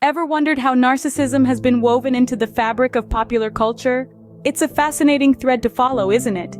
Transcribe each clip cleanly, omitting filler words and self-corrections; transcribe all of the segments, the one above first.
Ever wondered how narcissism has been woven into the fabric of popular culture? It's a fascinating thread to follow, isn't it?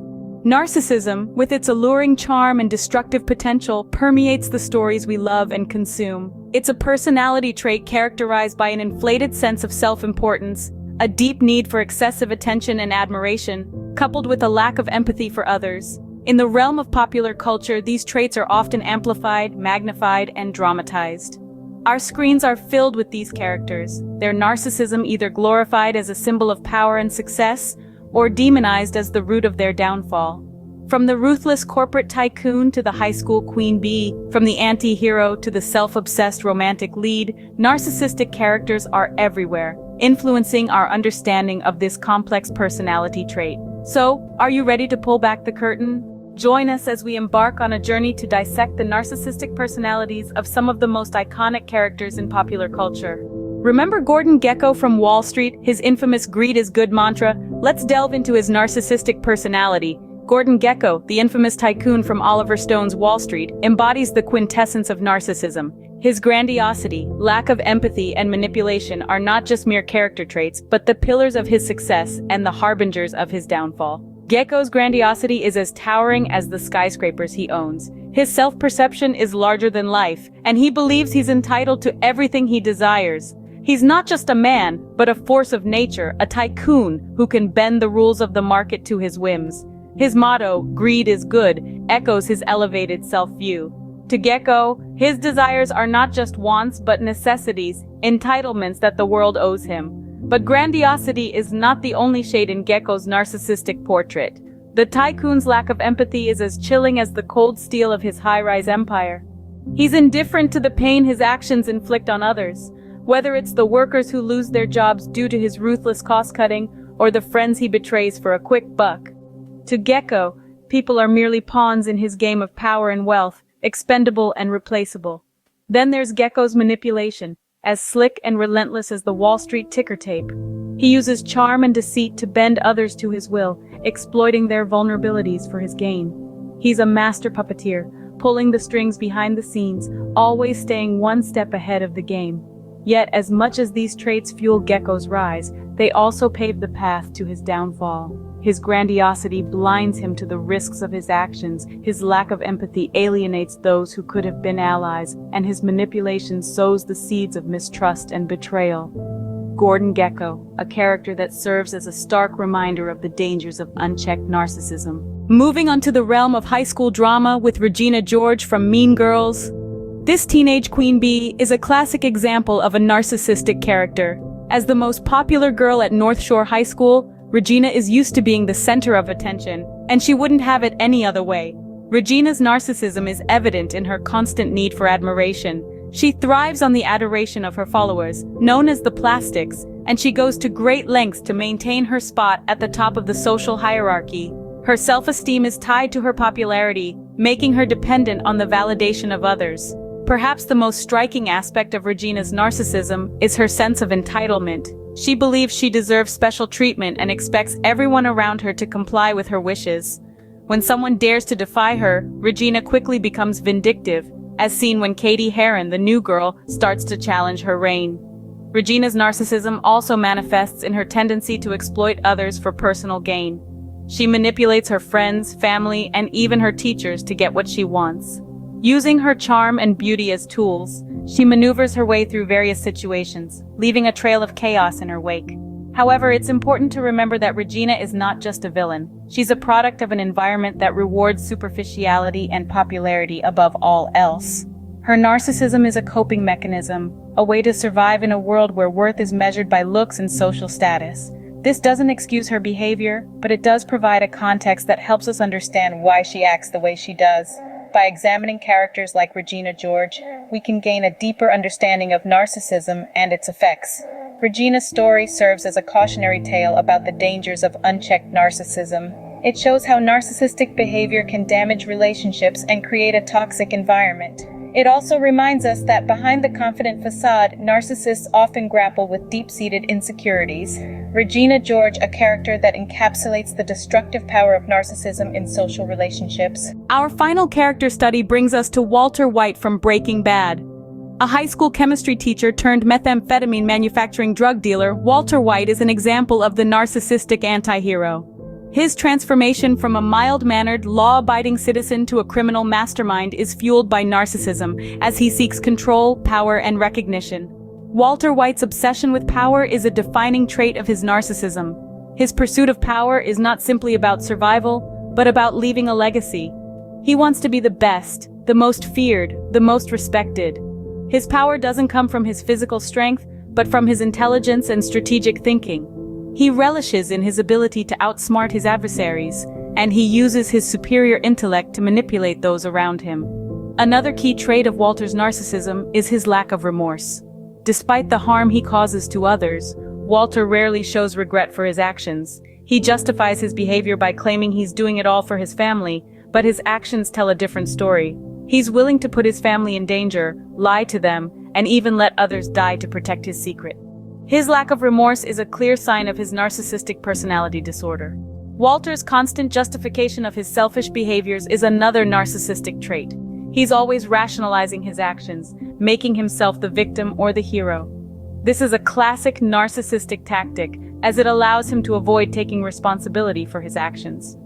Narcissism, with its alluring charm and destructive potential, permeates the stories we love and consume. It's a personality trait characterized by an inflated sense of self-importance, a deep need for excessive attention and admiration, coupled with a lack of empathy for others. In the realm of popular culture, these traits are often amplified, magnified, and dramatized. Our screens are filled with these characters, their narcissism either glorified as a symbol of power and success, or demonized as the root of their downfall. From the ruthless corporate tycoon to the high school queen bee, from the anti-hero to the self-obsessed romantic lead, narcissistic characters are everywhere, influencing our understanding of this complex personality trait. So, are you ready to pull back the curtain? Join us as we embark on a journey to dissect the narcissistic personalities of some of the most iconic characters in popular culture. Remember Gordon Gekko from Wall Street, his infamous "greed is good" mantra? Let's delve into his narcissistic personality. Gordon Gekko, the infamous tycoon from Oliver Stone's Wall Street, embodies the quintessence of narcissism. His grandiosity, lack of empathy, and manipulation are not just mere character traits, but the pillars of his success and the harbingers of his downfall. Gekko's grandiosity is as towering as the skyscrapers he owns. His self-perception is larger than life, and he believes he's entitled to everything he desires. He's not just a man, but a force of nature, a tycoon who can bend the rules of the market to his whims. His motto, "Greed is good," echoes his elevated self-view. To Gekko, his desires are not just wants but necessities, entitlements that the world owes him. But grandiosity is not the only shade in Gekko's narcissistic portrait. The tycoon's lack of empathy is as chilling as the cold steel of his high-rise empire. He's indifferent to the pain his actions inflict on others, whether it's the workers who lose their jobs due to his ruthless cost-cutting or the friends he betrays for a quick buck. To Gekko, people are merely pawns in his game of power and wealth, expendable and replaceable. Then there's Gekko's manipulation, as slick and relentless as the Wall Street ticker tape. He uses charm and deceit to bend others to his will, exploiting their vulnerabilities for his gain. He's a master puppeteer, pulling the strings behind the scenes, always staying one step ahead of the game. Yet, as much as these traits fuel Gekko's rise, they also pave the path to his downfall. His grandiosity blinds him to the risks of his actions, his lack of empathy alienates those who could have been allies, and his manipulation sows the seeds of mistrust and betrayal. Gordon Gekko, a character that serves as a stark reminder of the dangers of unchecked narcissism. Moving on to the realm of high school drama with Regina George from Mean Girls. This teenage queen bee is a classic example of a narcissistic character. As the most popular girl at North Shore High School, Regina is used to being the center of attention, and she wouldn't have it any other way. Regina's narcissism is evident in her constant need for admiration. She thrives on the adoration of her followers, known as the plastics, and she goes to great lengths to maintain her spot at the top of the social hierarchy. Her self-esteem is tied to her popularity, making her dependent on the validation of others. Perhaps the most striking aspect of Regina's narcissism is her sense of entitlement. She believes she deserves special treatment and expects everyone around her to comply with her wishes. When someone dares to defy her, Regina quickly becomes vindictive, as seen when Katie Heron, the new girl, starts to challenge her reign. Regina's narcissism also manifests in her tendency to exploit others for personal gain. She manipulates her friends, family, and even her teachers to get what she wants. Using her charm and beauty as tools, she maneuvers her way through various situations, leaving a trail of chaos in her wake. However, it's important to remember that Regina is not just a villain. She's a product of an environment that rewards superficiality and popularity above all else. Her narcissism is a coping mechanism, a way to survive in a world where worth is measured by looks and social status. This doesn't excuse her behavior, but it does provide a context that helps us understand why she acts the way she does. By examining characters like Regina George, we can gain a deeper understanding of narcissism and its effects. Regina's story serves as a cautionary tale about the dangers of unchecked narcissism. It shows how narcissistic behavior can damage relationships and create a toxic environment. It also reminds us that behind the confident facade, narcissists often grapple with deep-seated insecurities. Regina George, a character that encapsulates the destructive power of narcissism in social relationships. Our final character study brings us to Walter White from Breaking Bad. A high school chemistry teacher turned methamphetamine manufacturing drug dealer, Walter White is an example of the narcissistic anti-hero. His transformation from a mild-mannered, law-abiding citizen to a criminal mastermind is fueled by narcissism, as he seeks control, power, and recognition. Walter White's obsession with power is a defining trait of his narcissism. His pursuit of power is not simply about survival, but about leaving a legacy. He wants to be the best, the most feared, the most respected. His power doesn't come from his physical strength, but from his intelligence and strategic thinking. He relishes in his ability to outsmart his adversaries, and he uses his superior intellect to manipulate those around him. Another key trait of Walter's narcissism is his lack of remorse. Despite the harm he causes to others, Walter rarely shows regret for his actions. He justifies his behavior by claiming he's doing it all for his family, but his actions tell a different story. He's willing to put his family in danger, lie to them, and even let others die to protect his secret. His lack of remorse is a clear sign of his narcissistic personality disorder. Walter's constant justification of his selfish behaviors is another narcissistic trait. He's always rationalizing his actions, making himself the victim or the hero. This is a classic narcissistic tactic, as it allows him to avoid taking responsibility for his actions.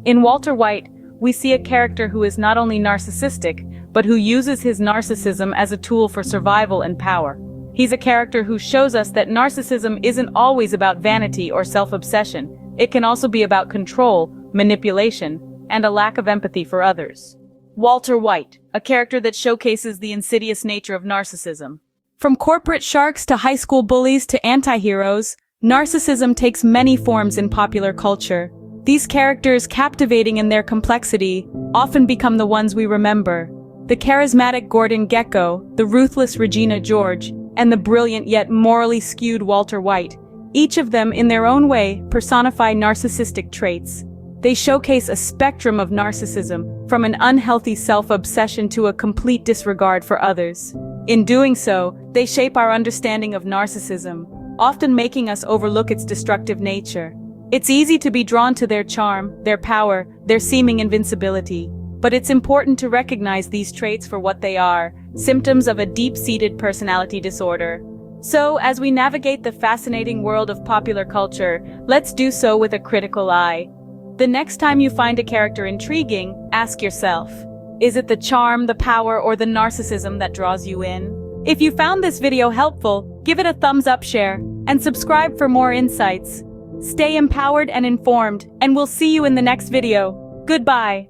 In Walter White, we see a character who is not only narcissistic, but who uses his narcissism as a tool for survival and power. He's a character who shows us that narcissism isn't always about vanity or self-obsession. It can also be about control, manipulation, and a lack of empathy for others. Walter White, a character that showcases the insidious nature of narcissism. From corporate sharks to high school bullies to anti-heroes, narcissism takes many forms in popular culture. These characters, captivating in their complexity, often become the ones we remember. The charismatic Gordon Gekko, the ruthless Regina George, and the brilliant yet morally skewed Walter White, each of them in their own way personify narcissistic traits. They showcase a spectrum of narcissism, from an unhealthy self-obsession to a complete disregard for others. In doing so, they shape our understanding of narcissism, often making us overlook its destructive nature. It's easy to be drawn to their charm, their power, their seeming invincibility. But it's important to recognize these traits for what they are, symptoms of a deep-seated personality disorder. So, as we navigate the fascinating world of popular culture, let's do so with a critical eye. The next time you find a character intriguing, ask yourself, is it the charm, the power, or the narcissism that draws you in? If you found this video helpful, give it a thumbs up, share, and subscribe for more insights. Stay empowered and informed, and we'll see you in the next video. Goodbye.